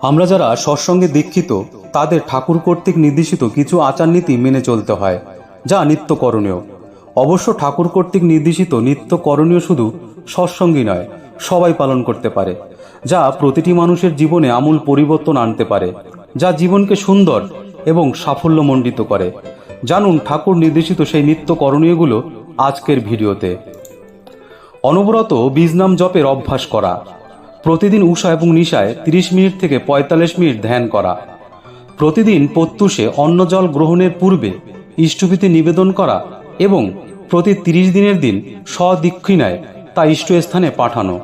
আমরা যারা সৎসঙ্গে দীক্ষিত তাদের ঠাকুর কর্তৃক নির্দেশিত কিছু আচার নীতি মেনে চলতে হয়, যা নিত্য করণীয়। অবশ্য ঠাকুর কর্তৃক নির্দেশিত নিত্য করণীয় শুধু সৎসঙ্গী নয়, সবাই পালন করতে পারে, যা প্রতিটি মানুষের জীবনে আমূল পরিবর্তন আনতে পারে, যা জীবনকে সুন্দর এবং সাফল্যমণ্ডিত করে। জানুন ঠাকুর নির্দেশিত সেই নিত্য করণীয়গুলো আজকের ভিডিওতে। অনবরত বীজনাম জপের অভ্যাস করা, প্রতিদিন উষা এবং নিশায় 30 মিনিট থেকে 45 মিনিট ধ্যান করা, প্রতিদিন প্রত্যুষে অন্ন জল গ্রহণের পূর্বে ইষ্টভীতি নিবেদন করা এবং প্রতি 30 দিনের দিন স্বদীক্ষিণায় তা ইষ্টস্থানে পাঠানো,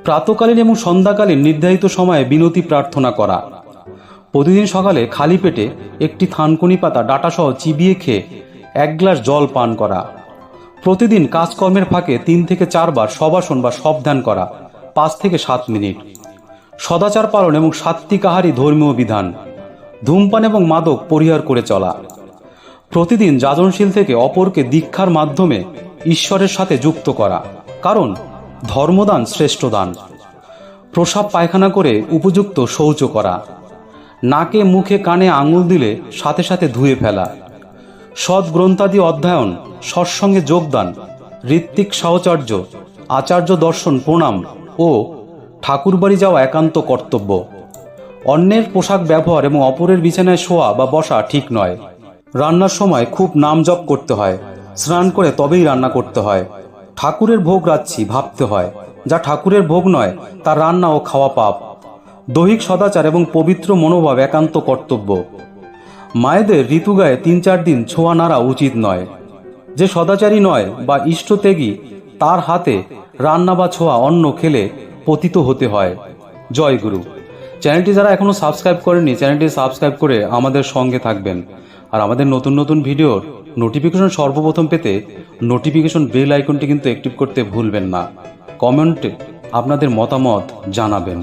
প্রাতকালীন এবং সন্ধ্যাকালীন নির্ধারিত সময়ে বিনতি প্রার্থনা করা, প্রতিদিন সকালে খালি পেটে একটি থানকুনি পাতা ডাঁটাসহ চিবিয়ে খেয়ে 1 গ্লাস জল পান করা, প্রতিদিন কাজকর্মের ফাঁকে 3 থেকে 4 বার শবাসন বা শবধ্যান করা 5 থেকে 7 মিনিট, সদাচার পালন এবং সাত্ত্বিক আহারই ধর্মীয় বিধান, ধূমপান এবং মাদক পরিহার করে চলা, প্রতিদিন যাজনশীল থেকে অপরকে দীক্ষার মাধ্যমে ঈশ্বরের সাথে যুক্ত করা, কারণ ধর্মদান শ্রেষ্ঠ দান, প্রসাব পায়খানা করে উপযুক্ত শৌচ করা, নাকে মুখে কানে আঙুল দিলে সাথে সাথে ধুয়ে ফেলা, সদ্গ্রন্থাদি অধ্যয়ন, সৎসঙ্গে যোগদান, ঋত্বিক সাহচর্য, আচার্য দর্শন প্রণাম ও ঠাকুরবাড়ি যাওয়া একান্ত কর্তব্য। অন্যের পোশাক ব্যবহার এবং অপরের বিছানায় শোয়া বা বসা ঠিক নয়। রান্নার সময় খুব নাম জপ করতে হয়, স্নান করে তবেই রান্না করতে হয়। ঠাকুরের ভোগ রাচ্ছি ভাবতে হয়, যা ঠাকুরের ভোগ নয় তার রান্না ও খাওয়া পাপ। দৈহিক সদাচার এবং পবিত্র মনোভাব একান্ত কর্তব্য। মায়েদের ঋতুগায়ে 3-4 দিন ছোঁয়া নাড়া উচিত নয়। যে সদাচারী নয় বা ইষ্টত্যাগী তার হাতে রান্না বা ছোঁয়া অন্ন খেলে পতিত হতে হয়। জয় গুরু। চ্যানেলটি যারা এখনো সাবস্ক্রাইব করেনি, চ্যানেলটি সাবস্ক্রাইব করে আমাদের সঙ্গে থাকবেন। আর আমাদের নতুন নতুন ভিডিওর নোটিফিকেশন সর্বপ্রথম পেতে নোটিফিকেশন বেল আইকনটি কিন্তু অ্যাক্টিভ করতে ভুলবেন না। কমেন্টে আপনাদের মতামত জানাবেন।